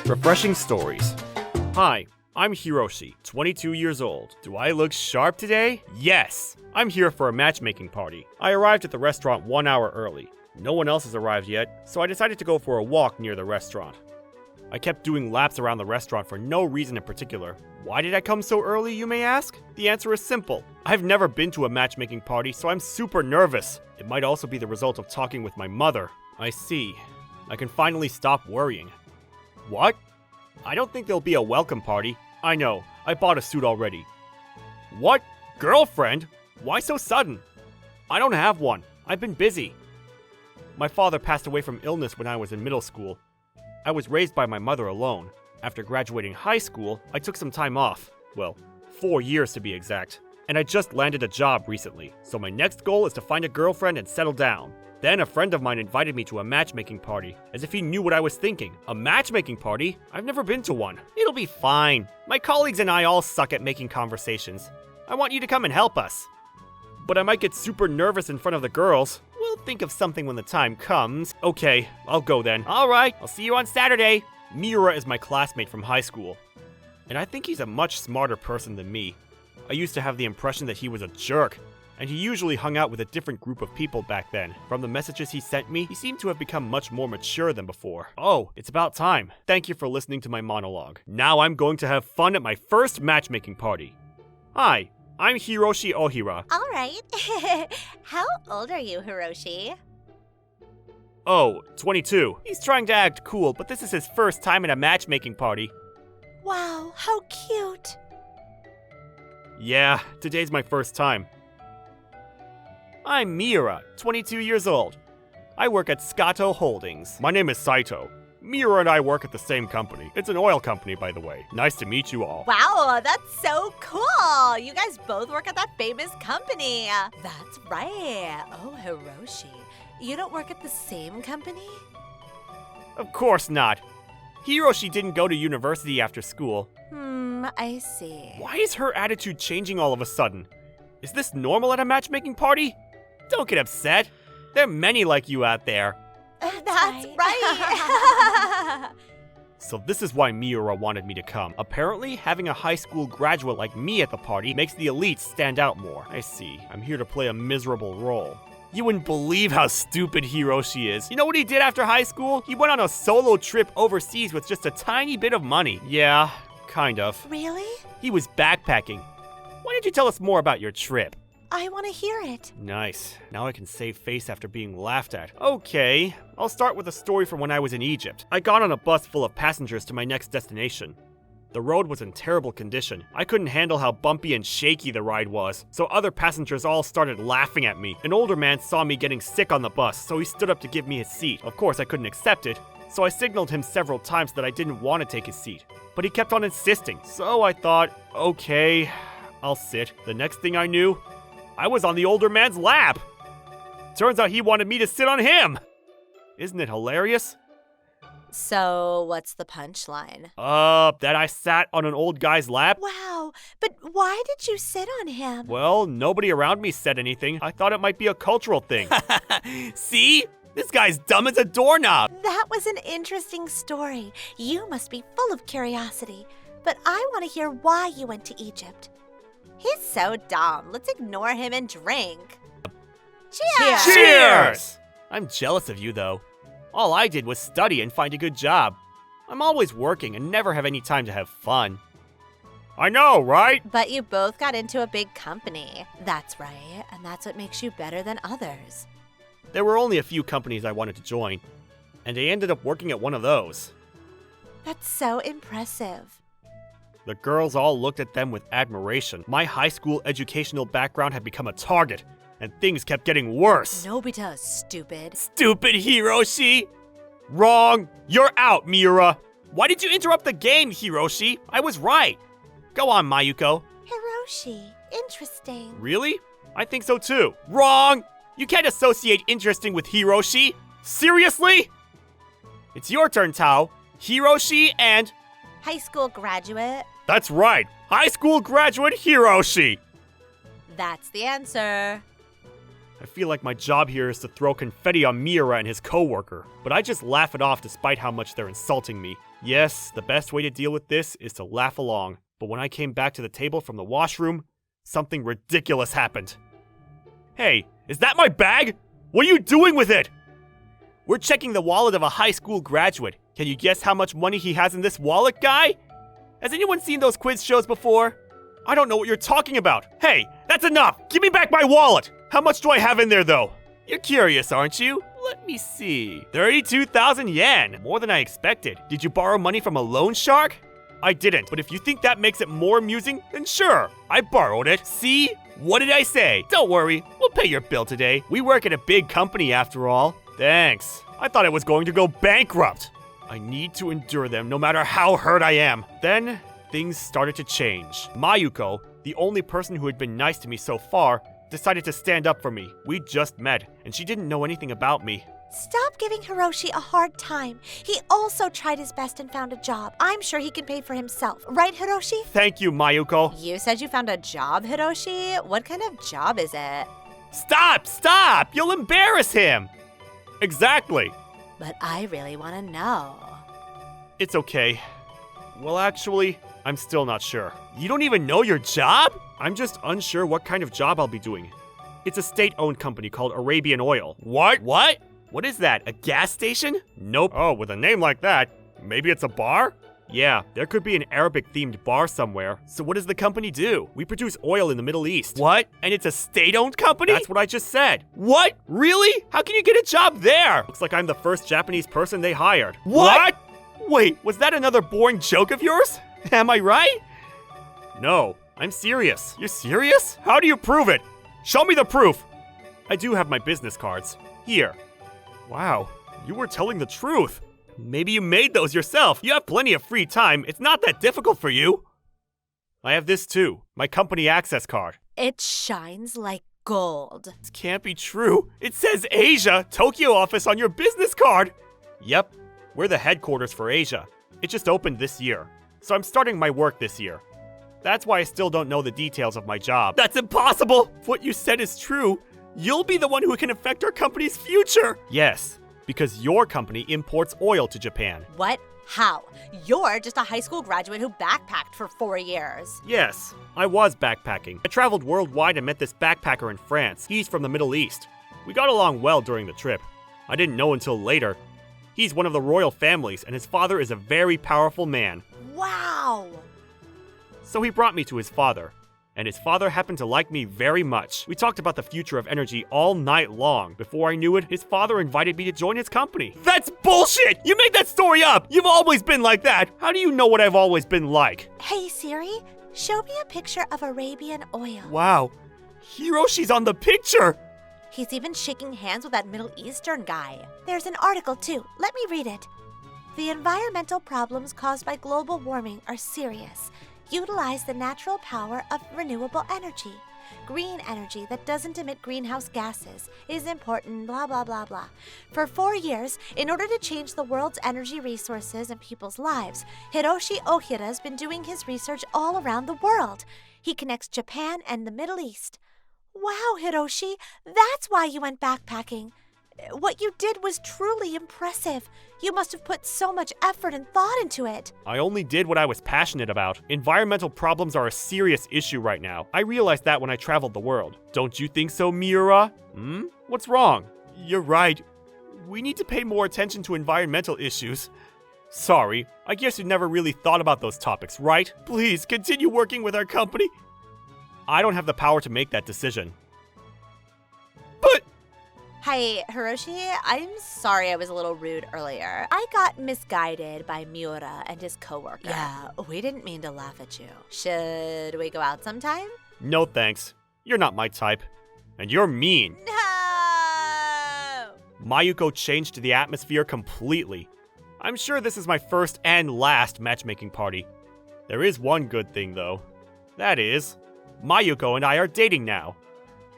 Refreshing stories. Hi, I'm Hiroshi, 22 years old. Do I look sharp today? Yes! I'm here for a matchmaking party. I arrived at the restaurant 1 hour early. No one else has arrived yet, so I decided to go for a walk near the restaurant. I kept doing laps around the restaurant for no reason in particular. Why did I come so early, you may ask? The answer is simple. I've never been to a matchmaking party, so I'm super nervous. It might also be the result of talking with my mother. I see. I can finally stop worrying. What? I don't think there'll be a welcome party. I know, I bought a suit already. What? Girlfriend? Why so sudden? I don't have one. I've been busy. My father passed away from illness when I was in middle school. I was raised by my mother alone. After graduating high school, I took some time off. Well, 4 years to be exact. And I just landed a job recently, so my next goal is to find a girlfriend and settle down. Then a friend of mine invited me to a matchmaking party, as if he knew what I was thinking. A matchmaking party? I've never been to one. It'll be fine. My colleagues and I all suck at making conversations. I want you to come and help us. But I might get super nervous in front of the girls. We'll think of something when the time comes. Okay, I'll go then. Alright, I'll see you on Saturday. Miura is my classmate from high school. And I think he's a much smarter person than me. I used to have the impression that he was a jerk. And he usually hung out with a different group of people back then. From the messages he sent me, he seemed to have become much more mature than before. Oh, it's about time. Thank you for listening to my monologue. Now I'm going to have fun at my first matchmaking party. Hi, I'm Hiroshi Ohira. All right. How old are you, Hiroshi? Oh, 22. He's trying to act cool, but this is his first time at a matchmaking party. Wow, how cute. Yeah, today's my first time. I'm Miura, 22 years old. I work at Scato Holdings. My name is Saito. Miura and I work at the same company. It's an oil company, by the way. Nice to meet you all. Wow, that's so cool. You guys both work at that famous company. That's right. Oh, Hiroshi. You don't work at the same company? Of course not. Hiroshi didn't go to university after school. I see. Why is her attitude changing all of a sudden? Is this normal at a matchmaking party? Don't get upset. There are many like you out there. That's right. So this is why Miura wanted me to come. Apparently, having a high school graduate like me at the party makes the elites stand out more. I see. I'm here to play a miserable role. You wouldn't believe how stupid Hiroshi is. You know what he did after high school? He went on a solo trip overseas with just a tiny bit of money. Yeah, kind of. Really? He was backpacking. Why didn't you tell us more about your trip? I want to hear it. Nice. Now I can save face after being laughed at. Okay, I'll start with a story from when I was in Egypt. I got on a bus full of passengers to my next destination. The road was in terrible condition. I couldn't handle how bumpy and shaky the ride was, so other passengers all started laughing at me. An older man saw me getting sick on the bus, so he stood up to give me his seat. Of course, I couldn't accept it, so I signaled him several times that I didn't want to take his seat. But he kept on insisting, so I thought, okay, I'll sit. The next thing I knew, I was on the older man's lap. Turns out he wanted me to sit on him. Isn't it hilarious? So, what's the punchline? That I sat on an old guy's lap? Wow, but why did you sit on him? Well, nobody around me said anything. I thought it might be a cultural thing. See? This guy's dumb as a doorknob. That was an interesting story. You must be full of curiosity. But I want to hear why you went to Egypt. He's so dumb. Let's ignore him and drink. Cheers! Cheers! I'm jealous of you, though. All I did was study and find a good job. I'm always working and never have any time to have fun. I know, right? But you both got into a big company. That's right, and that's what makes you better than others. There were only a few companies I wanted to join, and I ended up working at one of those. That's so impressive. The girls all looked at them with admiration. My high school educational background had become a target, and things kept getting worse. Nobita, stupid. Stupid Hiroshi! Wrong! You're out, Miura! Why did you interrupt the game, Hiroshi? I was right. Go on, Mayuko. Hiroshi, interesting. Really? I think so too. Wrong! You can't associate interesting with Hiroshi. Seriously? It's your turn, Tao. Hiroshi and... High school graduate. That's right. High school graduate Hiroshi. That's the answer. I feel like my job here is to throw confetti on Miura and his coworker, but I just laugh it off despite how much they're insulting me. Yes, the best way to deal with this is to laugh along, but when I came back to the table from the washroom, something ridiculous happened. Hey, is that my bag? What are you doing with it? We're checking the wallet of a high school graduate. Can you guess how much money he has in this wallet, guy? Has anyone seen those quiz shows before? I don't know what you're talking about. Hey, that's enough! Give me back my wallet! How much do I have in there, though? You're curious, aren't you? Let me see. 32,000 yen! More than I expected. Did you borrow money from a loan shark? I didn't, but if you think that makes it more amusing, then sure, I borrowed it. See? What did I say? Don't worry, we'll pay your bill today. We work at a big company after all. Thanks. I thought I was going to go bankrupt. I need to endure them no matter how hurt I am. Then, things started to change. Mayuko, the only person who had been nice to me so far, decided to stand up for me. We just met, and she didn't know anything about me. Stop giving Hiroshi a hard time. He also tried his best and found a job. I'm sure he can pay for himself. Right, Hiroshi? Thank you, Mayuko. You said you found a job, Hiroshi? What kind of job is it? Stop! You'll embarrass him! Exactly. But I really want to know. It's okay. Well, actually, I'm still not sure. You don't even know your job? I'm just unsure what kind of job I'll be doing. It's a state-owned company called Arabian Oil. What? What is that, a gas station? Nope. Oh, with a name like that, maybe it's a bar? Yeah, there could be an Arabic-themed bar somewhere. So what does the company do? We produce oil in the Middle East. What? And it's a state-owned company? That's what I just said. What? Really? How can you get a job there? Looks like I'm the first Japanese person they hired. What? Wait, was that another boring joke of yours? Am I right? No, I'm serious. You're serious? How do you prove it? Show me the proof. I do have my business cards. Here. Wow, you were telling the truth. Maybe you made those yourself. You have plenty of free time. It's not that difficult for you. I have this too, my company access card. It shines like gold. This can't be true. It says Asia, Tokyo office on your business card. Yep, we're the headquarters for Asia. It just opened this year, so I'm starting my work this year. That's why I still don't know the details of my job. That's impossible! If what you said is true, you'll be the one who can affect our company's future! Yes, because your company imports oil to Japan. What? How? You're just a high school graduate who backpacked for 4 years. Yes, I was backpacking. I traveled worldwide and met this backpacker in France. He's from the Middle East. We got along well during the trip. I didn't know until later. He's one of the royal families, and his father is a very powerful man. Wow! So he brought me to his father, and his father happened to like me very much. We talked about the future of energy all night long. Before I knew it, his father invited me to join his company. That's bullshit! You made that story up! You've always been like that! How do you know what I've always been like? Hey Siri, show me a picture of Arabian Oil. Wow, Hiroshi's on the picture! He's even shaking hands with that Middle Eastern guy. There's an article too. Let me read it. The environmental problems caused by global warming are serious. Utilize the natural power of renewable energy. Green energy that doesn't emit greenhouse gases is important, blah, blah, blah, blah. For 4 years, in order to change the world's energy resources and people's lives, Hiroshi Ohira's been doing his research all around the world. He connects Japan and the Middle East. Wow, Hiroshi, that's why you went backpacking. What you did was truly impressive. You must have put so much effort and thought into it. I only did what I was passionate about. Environmental problems are a serious issue right now. I realized that when I traveled the world. Don't you think so, Miura? What's wrong? You're right. We need to pay more attention to environmental issues. Sorry, I guess you never really thought about those topics, right? Please, continue working with our company. I don't have the power to make that decision. But... Hi, Hiroshi. I'm sorry I was a little rude earlier. I got misguided by Miura and his coworker. Yeah, we didn't mean to laugh at you. Should we go out sometime? No thanks. You're not my type. And you're mean. No! Mayuko changed the atmosphere completely. I'm sure this is my first and last matchmaking party. There is one good thing, though. That is, Mayuko and I are dating now.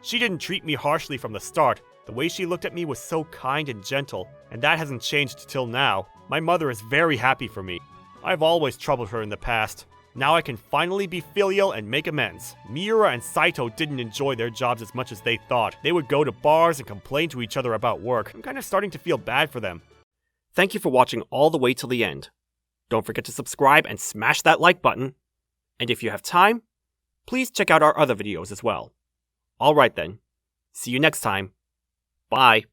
She didn't treat me harshly from the start. The way she looked at me was so kind and gentle, and that hasn't changed till now. My mother is very happy for me. I've always troubled her in the past. Now I can finally be filial and make amends. Miura and Saito didn't enjoy their jobs as much as they thought. They would go to bars and complain to each other about work. I'm kind of starting to feel bad for them. Thank you for watching all the way till the end. Don't forget to subscribe and smash that like button. And if you have time, please check out our other videos as well. Alright then. See you next time. Bye.